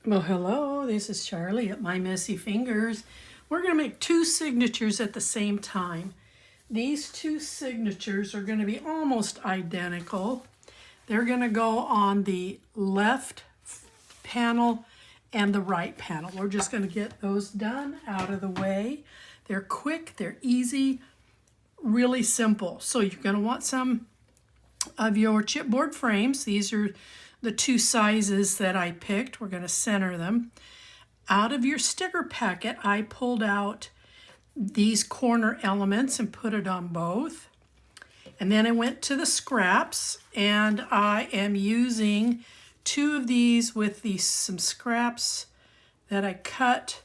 Well, hello, this is Charlie at My Messy Fingers. We're going to make two signatures at the same time. These two signatures are going to be almost identical. They're going to go on the left panel and the right panel. We're just going to get those done out of the way. They're quick, they're easy, really simple. So you're going to want some of your chipboard frames. These are the two sizes that I picked. We're going to center them. Out of your sticker packet, I pulled out these corner elements and put it on both. And then I went to the scraps, and I am using two of these with some scraps that I cut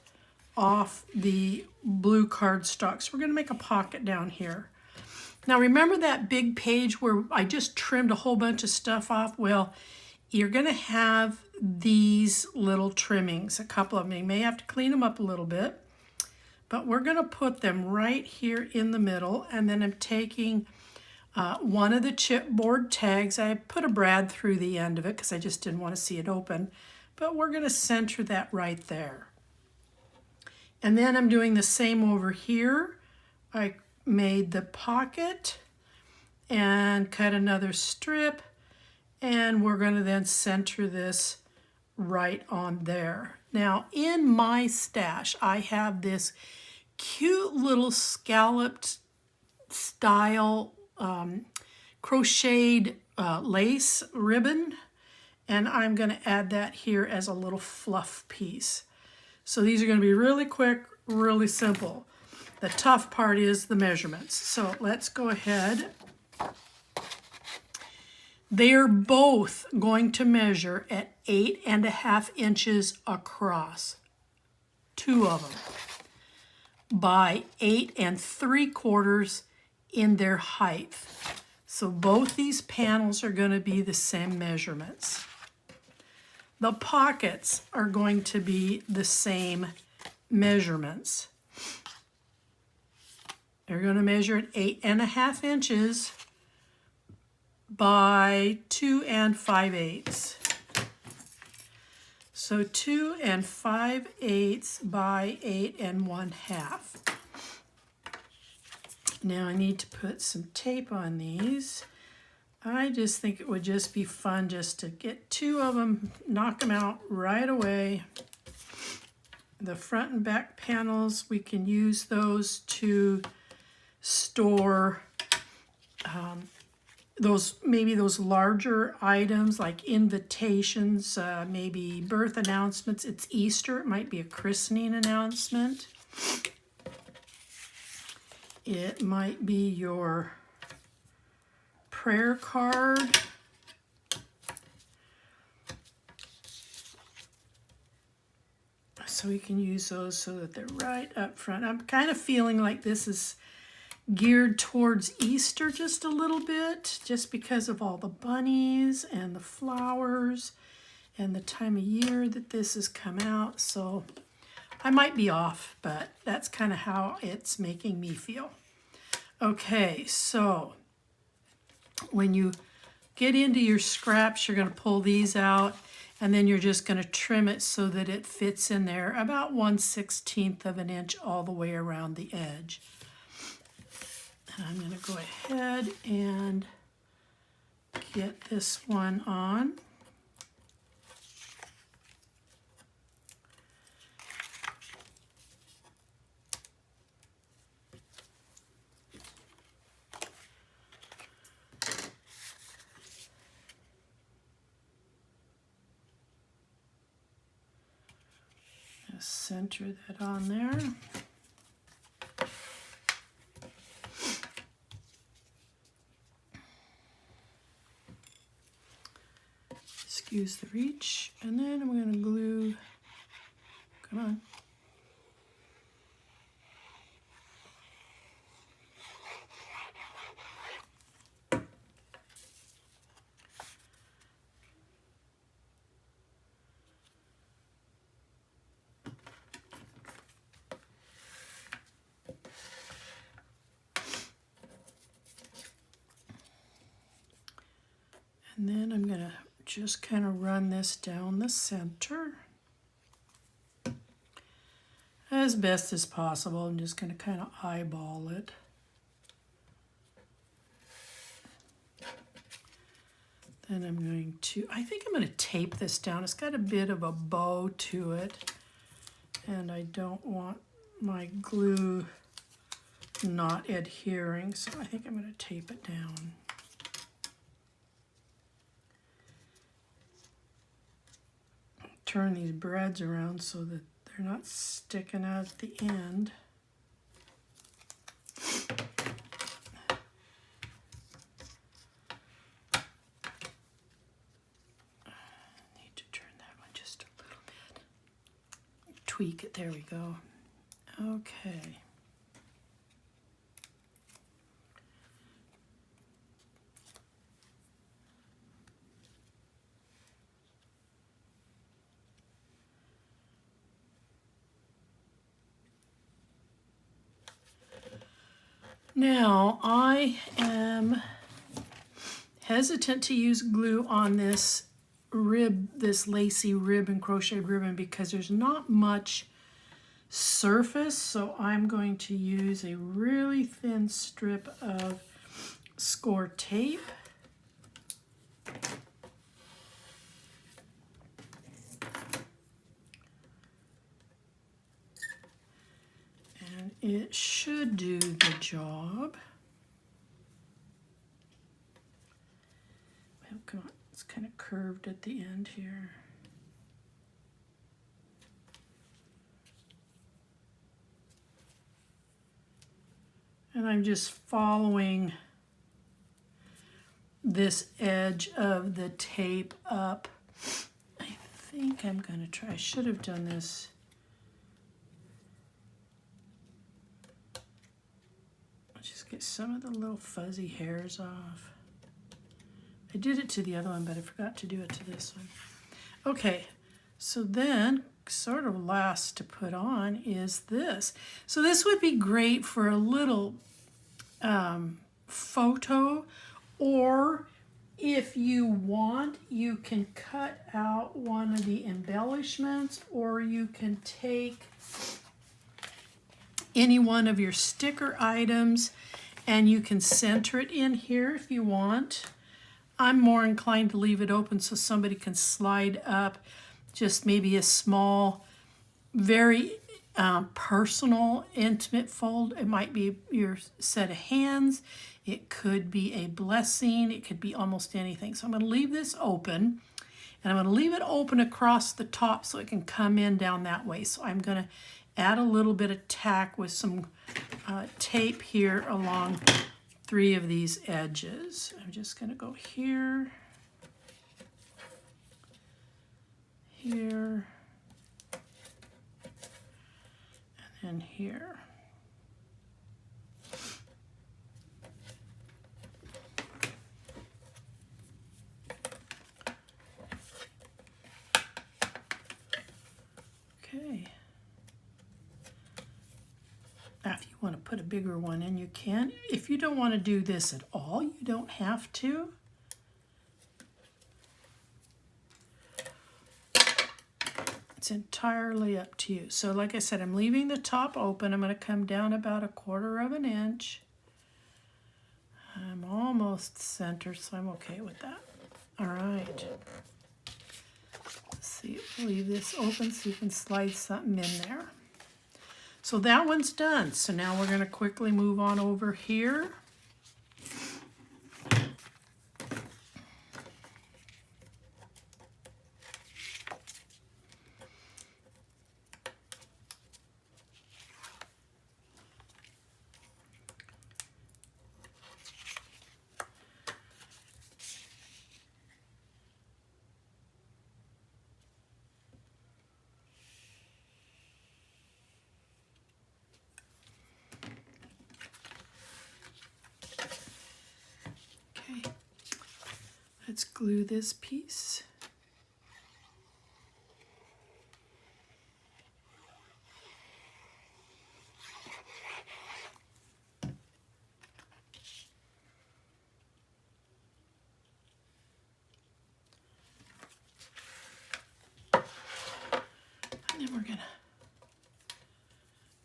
off the blue cardstock. So we're going to make a pocket down here. Now remember that big page where I just trimmed a whole bunch of stuff off? Well, you're going to have these little trimmings, a couple of them. You may have to clean them up a little bit, but we're going to put them right here in the middle. And then I'm taking one of the chipboard tags. I put a brad through the end of it because I just didn't want to see it open, but we're going to center that right there. And then I'm doing the same over here. I made the pocket and cut another strip, and we're going to then center this right on there. Now in my stash, I have this cute little scalloped style crocheted lace ribbon, and I'm going to add that here as a little fluff piece. So these are going to be really quick, really simple. The tough part is the measurements. So let's go ahead. They are both going to measure at 8.5 inches across, two of them, by 8 3/4 in their height. So both these panels are going to be the same measurements. The pockets are going to be the same measurements. They're going to measure at 8.5 inches by 2 5/8. So 2 5/8 by 8 1/2. Now I need to put some tape on these. I just think it would just be fun just to get two of them, knock them out right away. The front and back panels, we can use those to store maybe those larger items like invitations, maybe birth announcements. It's Easter, it might be a christening announcement. It might be your prayer card. So we can use those so that they're right up front. I'm kind of feeling like this is geared towards Easter just a little bit, just because of all the bunnies and the flowers and the time of year that this has come out. So I might be off, but that's kind of how it's making me feel. Okay, so when you get into your scraps, you're going to pull these out, and then you're just going to trim it so that it fits in there about 1/16 of an inch all the way around the edge. I'm going to go ahead and get this one on. Just center that on there. Excuse the reach, and then I'm going to glue, come on. And then I'm going to just kind of run this down the center. as best as possible. I'm just going to kind of eyeball it. Then I'm going to, I think I'm going to tape this down. It's got a bit of a bow to it, and I don't want my glue not adhering, so I think I'm going to tape it down. Turn these brads around so that they're not sticking out at the end. Need to turn that one just a little bit. Tweak it, there we go. Okay. Now, I am hesitant to use glue on this rib, this lacy ribbon, crocheted ribbon, because there's not much surface, so I'm going to use a really thin strip of score tape. And it should do the job. Well, come on, it's kind of curved at the end here. And I'm just following this edge of the tape up. I think I'm going to try, I should have done this. I'll just get some of the little fuzzy hairs off. I did it to the other one, but I forgot to do it to this one. Okay, so then sort of last to put on is this. So this would be great for a little photo, or if you want, you can cut out one of the embellishments, or you can take any one of your sticker items and you can center it in here if you want. I'm more inclined to leave it open so somebody can slide up just maybe a small, very personal, intimate fold. It might be your set of hands. It could be a blessing. It could be almost anything. So I'm going to leave this open, and I'm going to leave it open across the top so it can come in down that way. So I'm going to add a little bit of tack with some tape here along 3 of these edges. I'm just going to go here, here, and then here. Okay. Now, if you want to put a bigger one in, you can. If you don't want to do this at all, you don't have to. It's entirely up to you. So like I said, I'm leaving the top open. I'm going to come down about 1/4 of an inch. I'm almost center, so I'm okay with that. All right. Let's see, leave this open so you can slide something in there. So that one's done. So now we're going to quickly move on over here. Let's glue this piece. And then we're gonna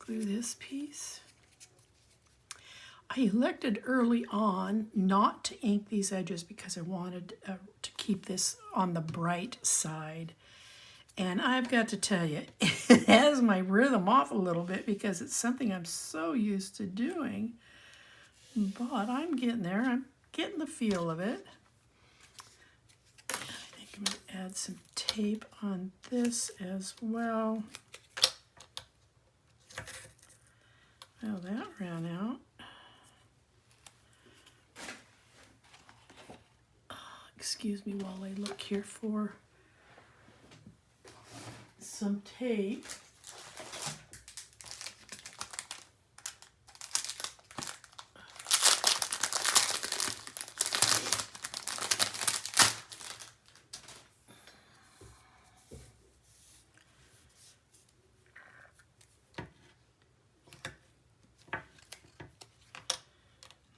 glue this piece. I elected early on not to ink these edges because I wanted to keep this on the bright side. And I've got to tell you, it has my rhythm off a little bit because it's something I'm so used to doing. But I'm getting there. I'm getting the feel of it. I think I'm going to add some tape on this as well. Well, that ran out. Excuse me while I look here for some tape.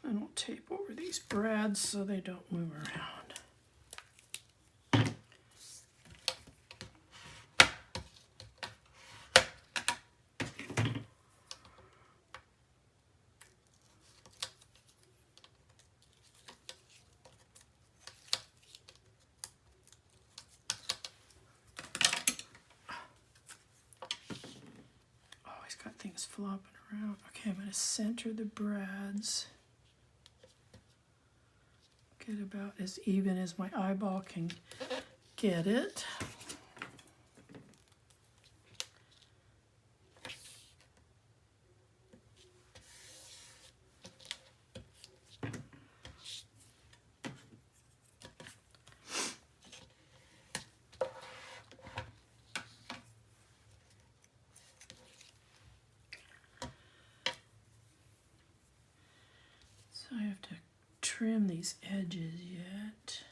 And we'll tape over these brads so they don't move around. Always got things flopping around. Okay, I'm going to center the brads. Get about as even as my eyeball can get it. So I have to trim these edges yet.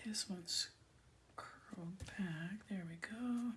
This one's curled back. There we go.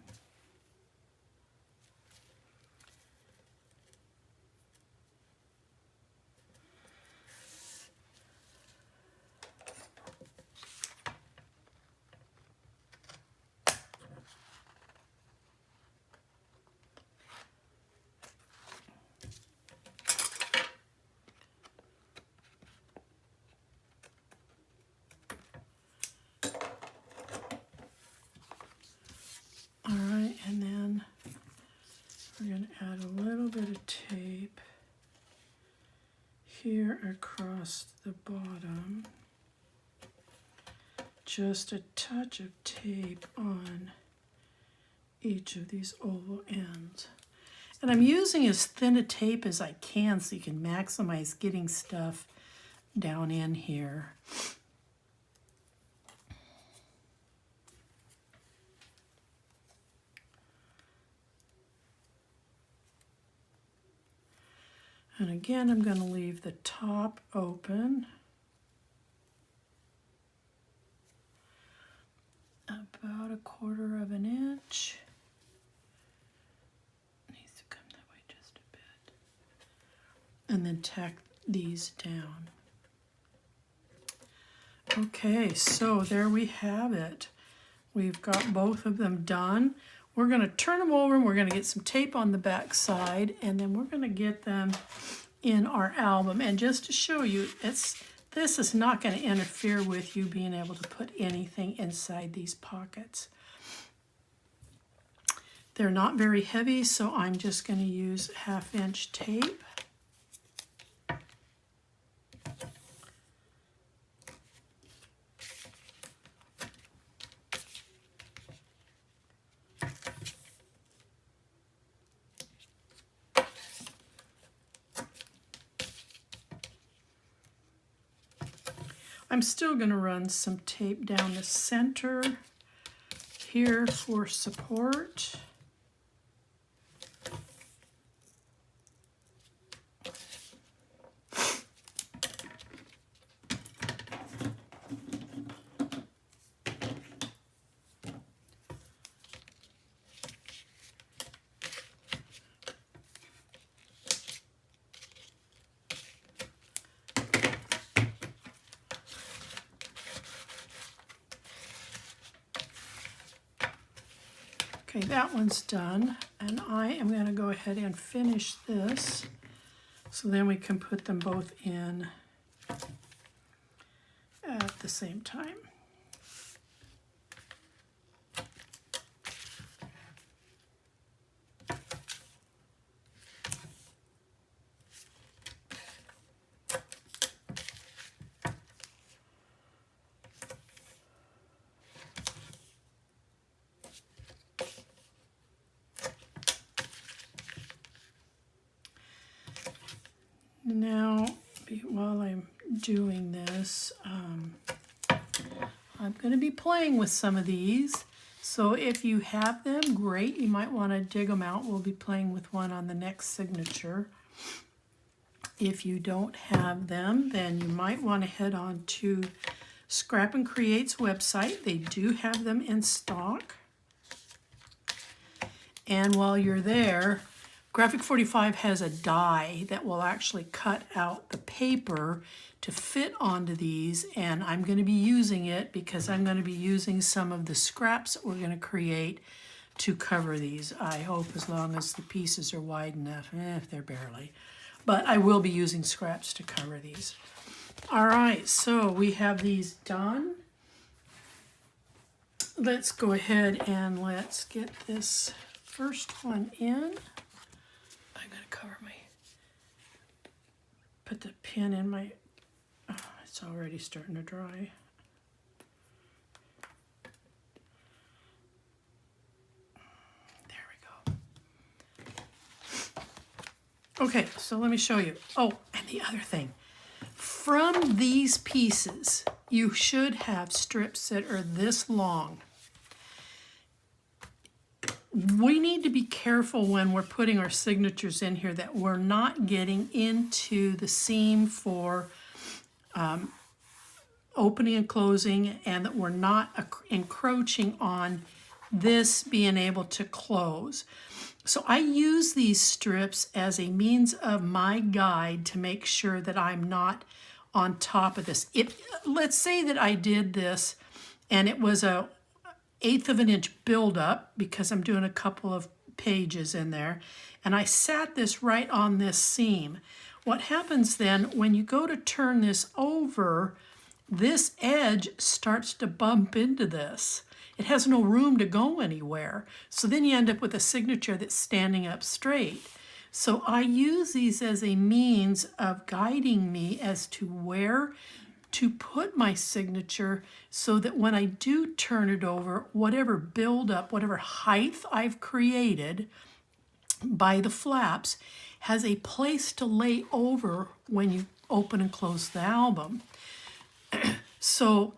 Alright, and then we're going to add a little bit of tape here across the bottom. Just a touch of tape on each of these oval ends. And I'm using as thin a tape as I can so you can maximize getting stuff down in here. And again, I'm going to leave the top open. About 1/4 of an inch. Needs to come that way just a bit. And then tack these down. Okay, so there we have it. We've got both of them done. We're going to turn them over and we're going to get some tape on the back side, and then we're going to get them in our album. And just to show you, this is not going to interfere with you being able to put anything inside these pockets. They're not very heavy, so I'm just going to use 1/2 inch tape. I'm still going to run some tape down the center here for support. Okay, that one's done, and I am going to go ahead and finish this so then we can put them both in at the same time. Now, while I'm doing this, I'm going to be playing with some of these. So if you have them, great. You might want to dig them out. We'll be playing with one on the next signature. If you don't have them, then you might want to head on to Scrap and Create's website. They do have them in stock. And while you're there, Graphic 45 has a die that will actually cut out the paper to fit onto these, and I'm going to be using it because I'm going to be using some of the scraps that we're going to create to cover these. I hope, as long as the pieces are wide enough, if they're barely. But I will be using scraps to cover these. All right, so we have these done. Let's go ahead and let's get this first one in. I'm going to cover put the pin in my, oh, it's already starting to dry. There we go. Okay, so let me show you. Oh, and the other thing. From these pieces, you should have strips that are this long. We need to be careful when we're putting our signatures in here that we're not getting into the seam for opening and closing, and that we're not encroaching on this being able to close. So I use these strips as a means of my guide to make sure that I'm not on top of this. Let's say that I did this and it was a 1/8 of an inch buildup because I'm doing a couple of pages in there, and I sat this right on this seam. What happens then when you go to turn this over, this edge starts to bump into this. It has no room to go anywhere. So then you end up with a signature that's standing up straight. So I use these as a means of guiding me as to where to put my signature so that when I do turn it over, whatever buildup, whatever height I've created by the flaps has a place to lay over when you open and close the album. So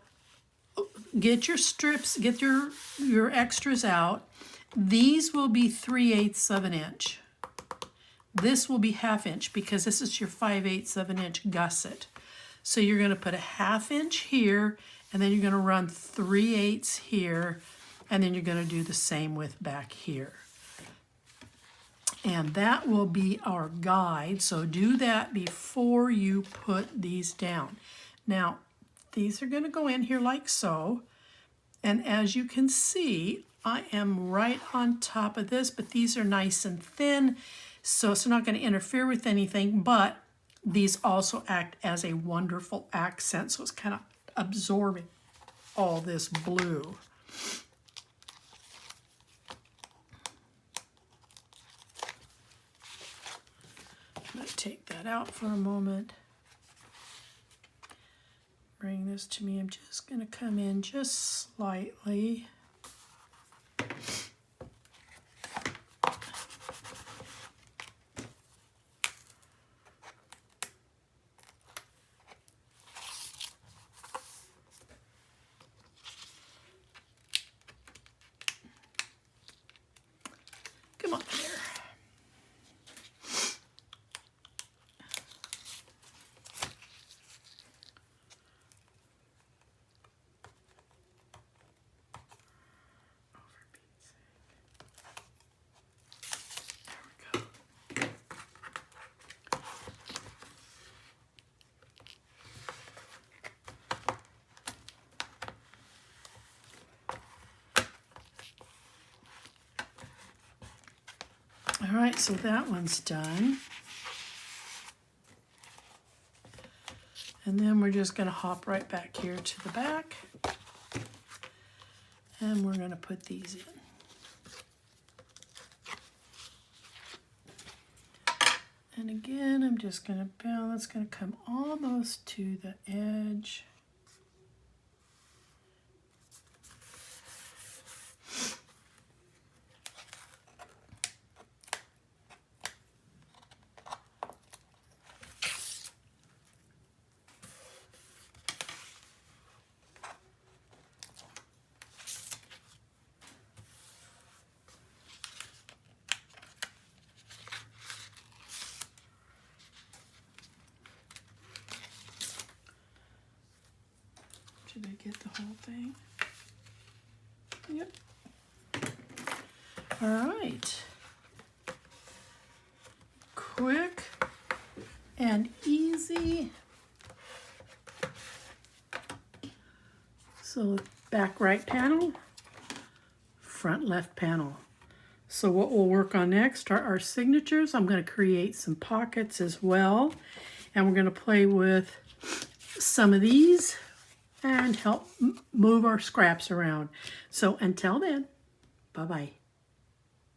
get your strips, get your extras out. These will be 3/8 of an inch. This will be 1/2 inch because this is your 5/8 of an inch gusset. So you're going to put a 1/2 inch here, and then you're going to run 3/8 here, and then you're going to do the same with back here. And that will be our guide. So do that before you put these down. Now, these are going to go in here like so. And as you can see, I am right on top of this, but these are nice and thin, so it's not going to interfere with anything, but these also act as a wonderful accent, so it's kind of absorbing all this blue. I'm going to take that out for a moment. Bring this to me. I'm just going to come in just slightly. Come on there. so that one's done. And then we're just going to hop right back here to the back. And we're going to put these in. And again, I'm just going to balance, going to come almost to the edge. Did I get the whole thing? Yep. All right. Quick and easy. So back right panel, front left panel. So what we'll work on next are our signatures. I'm going to create some pockets as well. And we're going to play with some of these and help move our scraps around. So until then, bye-bye.